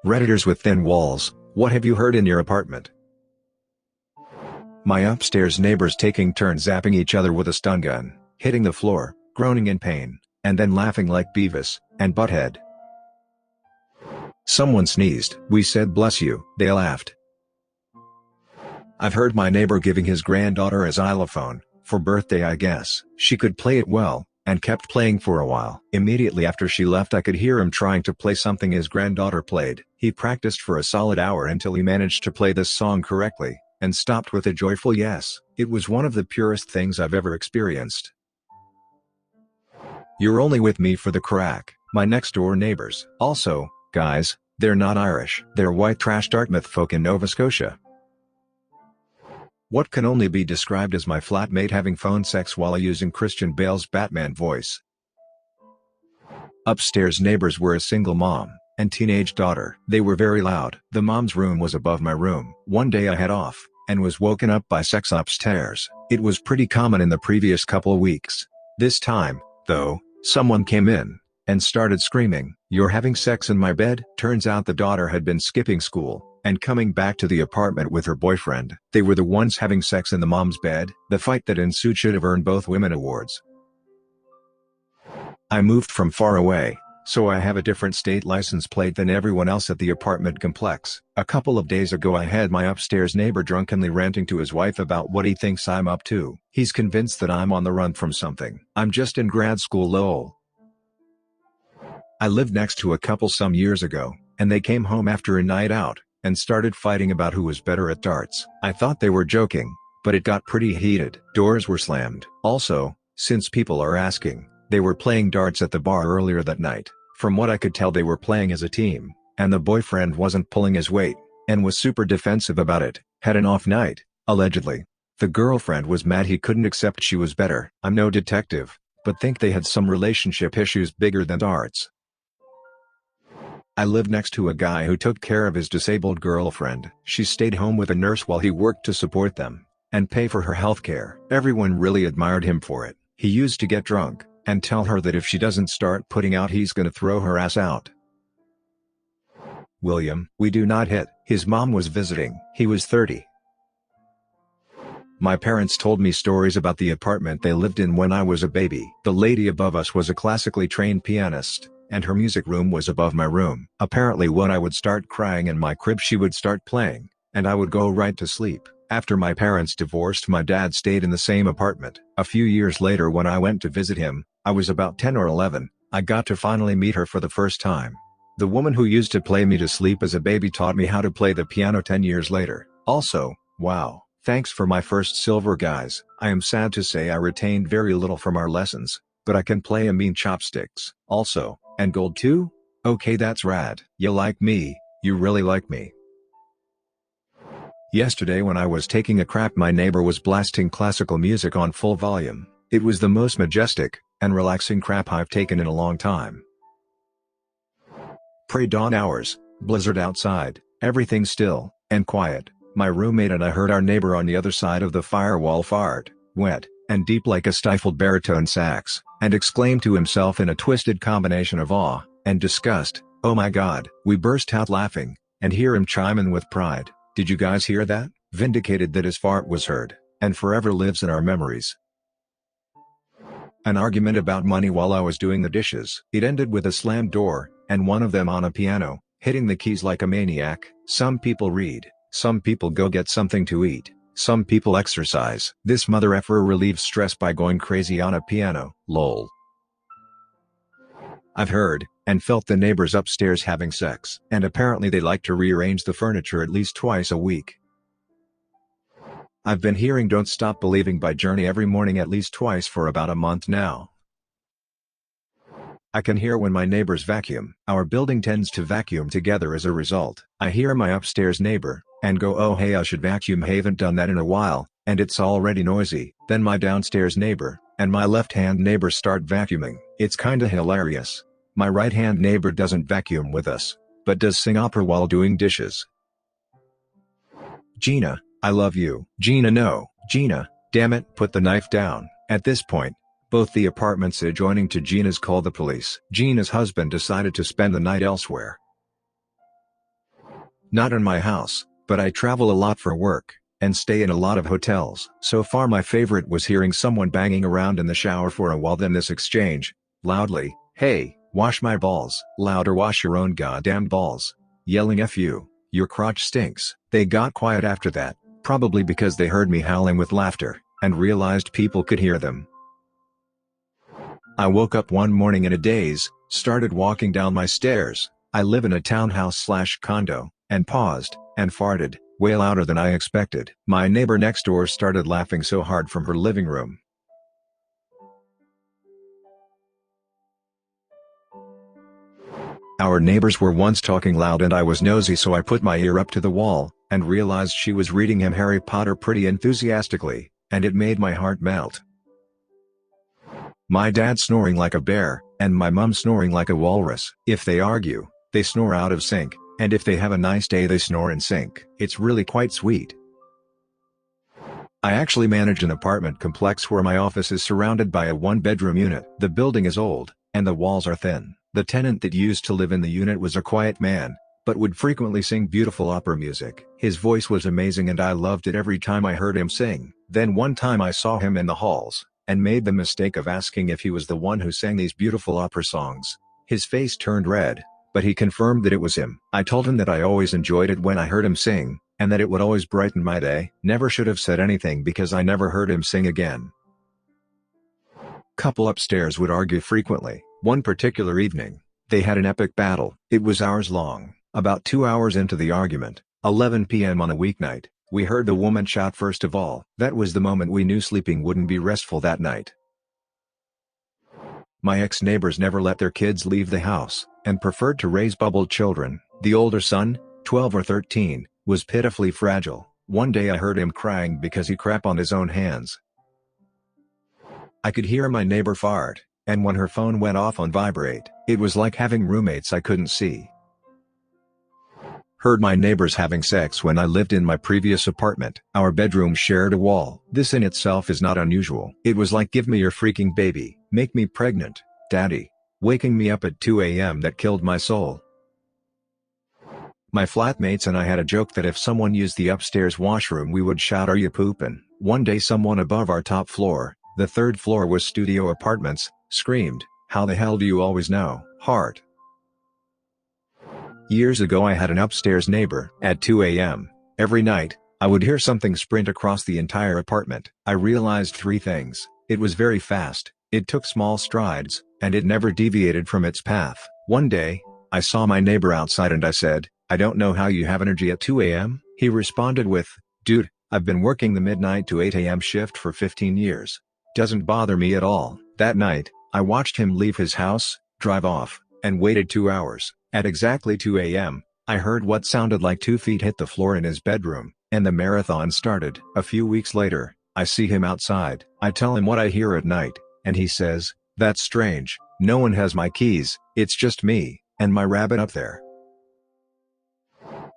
Redditors with thin walls, what have you heard in your apartment? My upstairs neighbors taking turns zapping each other with a stun gun, hitting the floor, groaning in pain, and then laughing like Beavis and Butthead. Someone sneezed. We said bless you. They laughed. I've heard my neighbor giving his granddaughter a xylophone, for birthday I guess. She could play it well, and kept playing for a while. Immediately after she left I could hear him trying to play something his granddaughter played. He practiced for a solid hour until he managed to play this song correctly, and stopped with a joyful yes. It was one of the purest things I've ever experienced. You're only with me for the crack. My next door neighbors. Also, guys, they're not Irish. They're white trash Dartmouth folk in Nova Scotia. What can only be described as my flatmate having phone sex while using Christian Bale's Batman voice. Upstairs neighbors were a single mom and teenage daughter. They were very loud. The mom's room was above my room. One day I had off, and was woken up by sex upstairs. It was pretty common in the previous couple weeks. This time, though, someone came in and started screaming, "You're having sex in my bed?" Turns out the daughter had been skipping school and coming back to the apartment with her boyfriend. They were the ones having sex in the mom's bed. The fight that ensued should have earned both women awards. I moved from far away, so I have a different state license plate than everyone else at the apartment complex. A couple of days ago I had my upstairs neighbor drunkenly ranting to his wife about what he thinks I'm up to. He's convinced that I'm on the run from something. I'm just in grad school lol. I lived next to a couple some years ago, and they came home after a night out and started fighting about who was better at darts. I thought they were joking, but it got pretty heated. Doors were slammed. Also, since people are asking, they were playing darts at the bar earlier that night. From what I could tell they were playing as a team, and the boyfriend wasn't pulling his weight, and was super defensive about it, had an off night, allegedly. The girlfriend was mad he couldn't accept she was better. I'm no detective, but think they had some relationship issues bigger than darts. I lived next to a guy who took care of his disabled girlfriend. She stayed home with a nurse while he worked to support them and pay for her healthcare. Everyone really admired him for it. He used to get drunk and tell her that if she doesn't start putting out he's gonna throw her ass out. William, we do not hit. His mom was visiting. He was 30. My parents told me stories about the apartment they lived in when I was a baby. The lady above us was a classically trained pianist, and her music room was above my room. Apparently when I would start crying in my crib she would start playing, and I would go right to sleep. After my parents divorced my dad stayed in the same apartment. A few years later when I went to visit him, I was about 10 or 11, I got to finally meet her for the first time. The woman who used to play me to sleep as a baby taught me how to play the piano 10 years later. Also, wow, thanks for my first silver guys. I am sad to say I retained very little from our lessons, but I can play a mean chopsticks. Also, and gold too? Okay, that's rad. You like me, you really like me. Yesterday when I was taking a crap my neighbor was blasting classical music on full volume. It was the most majestic and relaxing crap I've taken in a long time. Pre-dawn hours, blizzard outside, everything still and quiet. My roommate and I heard our neighbor on the other side of the firewall fart, wet and deep like a stifled baritone sax, and exclaimed to himself in a twisted combination of awe and disgust, "Oh my god." We burst out laughing, and hear him chime in with pride, "Did you guys hear that?" Vindicated that his fart was heard, and forever lives in our memories. An argument about money while I was doing the dishes. It ended with a slammed door, and one of them on a piano, hitting the keys like a maniac. Some people read, some people go get something to eat, some people exercise. This mother effer relieves stress by going crazy on a piano, lol. I've heard, and felt the neighbors upstairs having sex, and apparently they like to rearrange the furniture at least twice a week. I've been hearing Don't Stop Believing by Journey every morning at least twice for about a month now. I can hear when my neighbors vacuum. Our building tends to vacuum together as a result. I hear my upstairs neighbor, and go, "Oh hey, I should vacuum, haven't done that in a while," and it's already noisy. Then my downstairs neighbor, and my left-hand neighbor start vacuuming. It's kinda hilarious. My right-hand neighbor doesn't vacuum with us, but does sing opera while doing dishes. Gina, I love you. Gina, no. Gina, damn it, put the knife down. At this point, both the apartments adjoining to Gina's called the police. Gina's husband decided to spend the night elsewhere. Not in my house, but I travel a lot for work, and stay in a lot of hotels. So far my favorite was hearing someone banging around in the shower for a while, then this exchange, loudly, "Hey, wash my balls." Louder, "Wash your own goddamn balls." Yelling, "F you, your crotch stinks." They got quiet after that, probably because they heard me howling with laughter, and realized people could hear them. I woke up one morning in a daze, started walking down my stairs. I live in a townhouse/condo, and paused, and farted, way louder than I expected. My neighbor next door started laughing so hard from her living room. Our neighbors were once talking loud and I was nosy, so I put my ear up to the wall, and realized she was reading him Harry Potter pretty enthusiastically, and it made my heart melt. My dad snoring like a bear, and my mum snoring like a walrus. If they argue, they snore out of sync, and if they have a nice day they snore in sync. It's really quite sweet. I actually manage an apartment complex where my office is surrounded by a one-bedroom unit. The building is old, and the walls are thin. The tenant that used to live in the unit was a quiet man, but would frequently sing beautiful opera music. His voice was amazing and I loved it every time I heard him sing. Then one time I saw him in the halls, and made the mistake of asking if he was the one who sang these beautiful opera songs. His face turned red, but he confirmed that it was him. I told him that I always enjoyed it when I heard him sing, and that it would always brighten my day. Never should have said anything because I never heard him sing again. Couple upstairs would argue frequently. One particular evening, they had an epic battle. It was hours long. About 2 hours into the argument, 11 p.m. on a weeknight, we heard the woman shout first of all. That was the moment we knew sleeping wouldn't be restful that night. My ex-neighbors never let their kids leave the house, and preferred to raise bubble children. The older son, 12 or 13, was pitifully fragile. One day I heard him crying because he crap on his own hands. I could hear my neighbor fart, and when her phone went off on vibrate, it was like having roommates I couldn't see. Heard my neighbors having sex when I lived in my previous apartment. Our bedrooms shared a wall. This in itself is not unusual. It was like, "Give me your freaking baby, make me pregnant, daddy," waking me up at 2 a.m. that killed my soul. My flatmates and I had a joke that if someone used the upstairs washroom we would shout, "Are you poopin'?" One day someone above our top floor, the third floor was studio apartments, screamed, "How the hell do you always know?" Heart. Years ago I had an upstairs neighbor. At 2 a.m. every night, I would hear something sprint across the entire apartment. I realized 3 things. It was very fast, it took small strides, and it never deviated from its path. One day, I saw my neighbor outside and I said, "I don't know how you have energy at 2 a.m. He responded with, "Dude, I've been working the midnight to 8 a.m. shift for 15 years. Doesn't bother me at all." That night, I watched him leave his house, drive off, and waited 2 hours. At exactly 2 a.m., I heard what sounded like 2 feet hit the floor in his bedroom, and the marathon started. A few weeks later, I see him outside. I tell him what I hear at night, and he says, "That's strange, no one has my keys, it's just me, and my rabbit up there."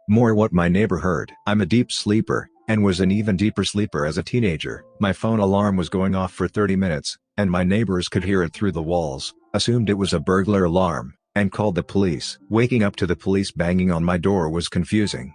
More what my neighbor heard. I'm a deep sleeper, and was an even deeper sleeper as a teenager. My phone alarm was going off for 30 minutes, and my neighbors could hear it through the walls, assumed it was a burglar alarm, and called the police. Waking up to the police banging on my door was confusing.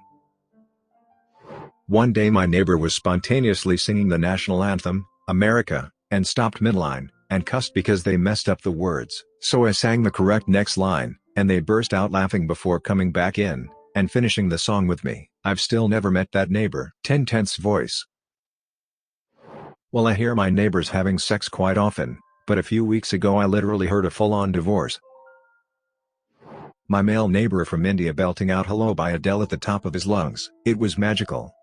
One day my neighbor was spontaneously singing the national anthem, "America," and stopped midline, and cussed because they messed up the words. So I sang the correct next line, and they burst out laughing before coming back in, and finishing the song with me. I've still never met that neighbor. 10/10 voice. Well, I hear my neighbors having sex quite often, but a few weeks ago I literally heard a full-on divorce. My male neighbor from India belting out "Hello" by Adele at the top of his lungs. It was magical.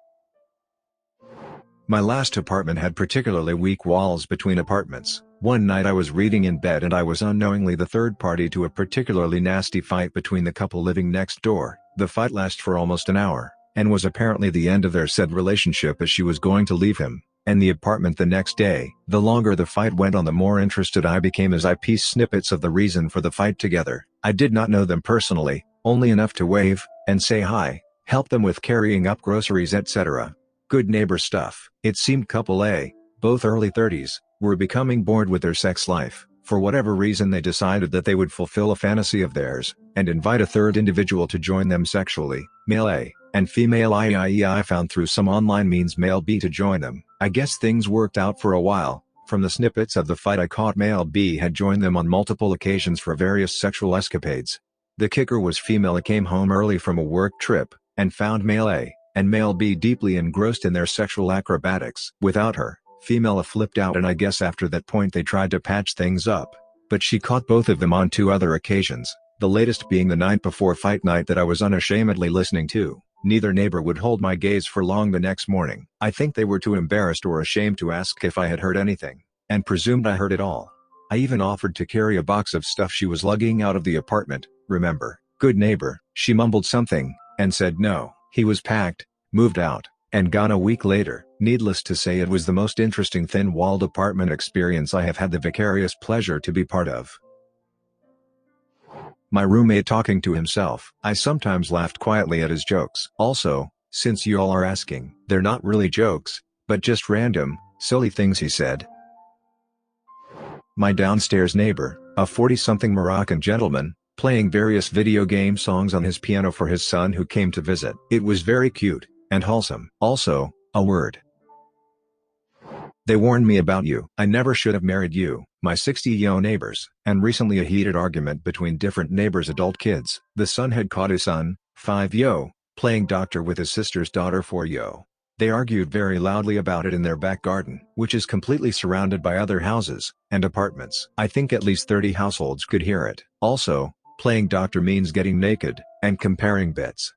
My last apartment had particularly weak walls between apartments. One night I was reading in bed and I was unknowingly the third party to a particularly nasty fight between the couple living next door. The fight lasted for almost an hour, and was apparently the end of their said relationship as she was going to leave him, and the apartment the next day. The longer the fight went on, the more interested I became as I pieced snippets of the reason for the fight together. I did not know them personally, only enough to wave, and say hi, help them with carrying up groceries, etc. Good neighbor stuff. It seemed couple A, both early 30s, were becoming bored with their sex life. For whatever reason they decided that they would fulfill a fantasy of theirs, and invite a third individual to join them sexually. Male A, and female I found through some online means male B to join them. I guess things worked out for a while. From the snippets of the fight I caught, male B had joined them on multiple occasions for various sexual escapades. The kicker was female A came home early from a work trip, and found male A and male B deeply engrossed in their sexual acrobatics. Without her, female A flipped out, and I guess after that point they tried to patch things up. But she caught both of them on 2 other occasions, the latest being the night before fight night that I was unashamedly listening to. Neither neighbor would hold my gaze for long the next morning. I think they were too embarrassed or ashamed to ask if I had heard anything, and presumed I heard it all. I even offered to carry a box of stuff she was lugging out of the apartment. Remember, good neighbor. She mumbled something, and said no. He was packed, moved out, and gone a week later. Needless to say, it was the most interesting thin-walled apartment experience I have had the vicarious pleasure to be part of. My roommate talking to himself. I sometimes laughed quietly at his jokes. Also, since you all are asking, they're not really jokes, but just random, silly things he said. My downstairs neighbor, a 40-something Moroccan gentleman, playing various video game songs on his piano for his son who came to visit. It was very cute and wholesome. Also, a word. They warned me about you. I never should have married you. My 60-yo neighbors, and recently a heated argument between different neighbors' adult kids. The son had caught his son, 5-yo, playing doctor with his sister's daughter, 4-yo. They argued very loudly about it in their back garden, which is completely surrounded by other houses and apartments. I think at least 30 households could hear it. Also, playing doctor means getting naked and comparing bits.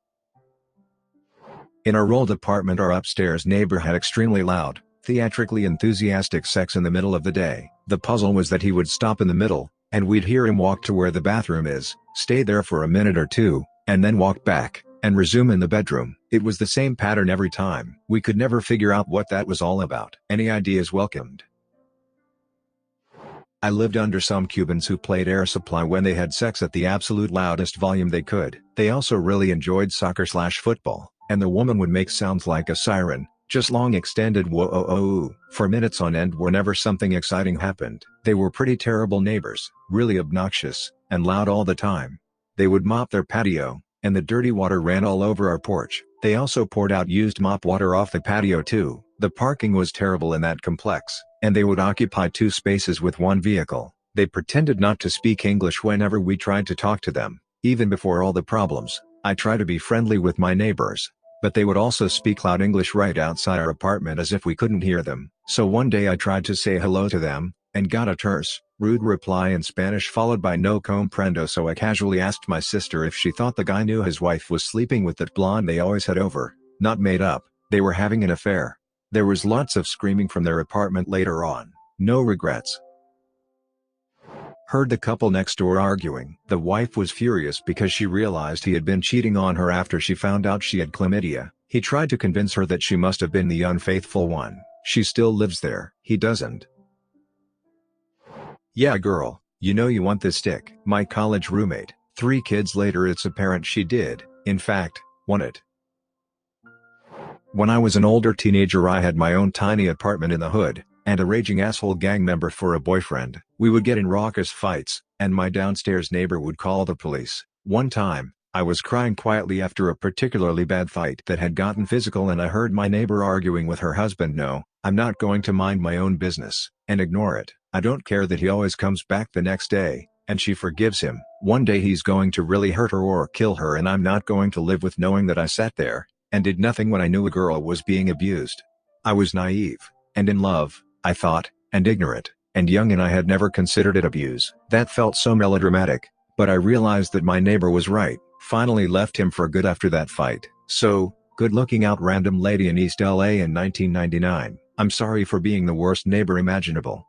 In our old apartment, our upstairs neighbor had extremely loud, theatrically enthusiastic sex in the middle of the day. The puzzle was that he would stop in the middle, and we'd hear him walk to where the bathroom is, stay there for a minute or two, and then walk back, and resume in the bedroom. It was the same pattern every time. We could never figure out what that was all about. Any ideas welcomed. I lived under some Cubans who played air supply when they had sex at the absolute loudest volume they could. They also really enjoyed soccer/football, and the woman would make sounds like a siren, just long extended whoa for minutes on end whenever something exciting happened. They were pretty terrible neighbors, really obnoxious, and loud all the time. They would mop their patio, and the dirty water ran all over our porch. They also poured out used mop water off the patio too. The parking was terrible in that complex, and they would occupy 2 spaces with 1 vehicle. They pretended not to speak English whenever we tried to talk to them. Even before all the problems, I try to be friendly with my neighbors, but they would also speak loud English right outside our apartment as if we couldn't hear them. So one day I tried to say hello to them, and got a terse, rude reply in Spanish followed by no comprendo, so I casually asked my sister if she thought the guy knew his wife was sleeping with that blonde they always had over. Not made up, they were having an affair. There was lots of screaming from their apartment later on. No regrets. Heard the couple next door arguing. The wife was furious because she realized he had been cheating on her after she found out she had chlamydia. He tried to convince her that she must have been the unfaithful one. She still lives there. He doesn't. Yeah girl, you know you want this stick. My college roommate. 3 kids later, it's apparent she did, in fact, want it. When I was an older teenager, I had my own tiny apartment in the hood, and a raging asshole gang member for a boyfriend. We would get in raucous fights, and my downstairs neighbor would call the police. One time, I was crying quietly after a particularly bad fight that had gotten physical, and I heard my neighbor arguing with her husband. No, I'm not going to mind my own business and ignore it. I don't care that he always comes back the next day, and she forgives him. One day he's going to really hurt her or kill her, and I'm not going to live with knowing that I sat there and did nothing when I knew a girl was being abused. I was naive, and in love, I thought, and ignorant, and young, and I had never considered it abuse. That felt so melodramatic, but I realized that my neighbor was right. Finally left him for good after that fight. So, good looking out random lady in East LA in 1999. I'm sorry for being the worst neighbor imaginable.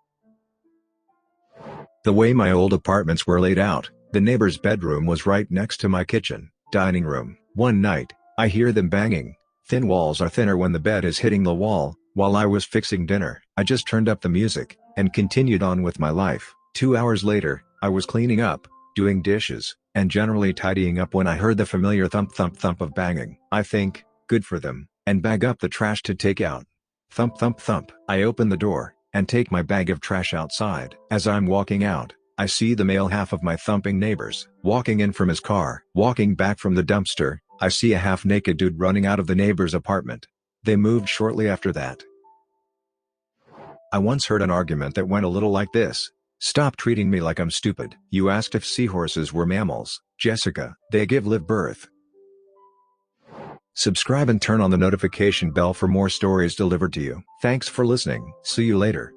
The way my old apartments were laid out, the neighbor's bedroom was right next to my kitchen, dining room. One night, I hear them banging. Thin walls are thinner when the bed is hitting the wall. While I was fixing dinner, I just turned up the music, and continued on with my life. 2 hours later, I was cleaning up, doing dishes, and generally tidying up when I heard the familiar thump thump thump of banging. I think, good for them, and bag up the trash to take out. Thump thump thump. I open the door, and take my bag of trash outside. As I'm walking out, I see the male half of my thumping neighbors, walking in from his car, walking back from the dumpster, I see a half-naked dude running out of the neighbor's apartment. They moved shortly after that. I once heard an argument that went a little like this. Stop treating me like I'm stupid. You asked if seahorses were mammals, Jessica. They live birth. Subscribe and turn on the notification bell for more stories delivered to you. Thanks for listening. See you later.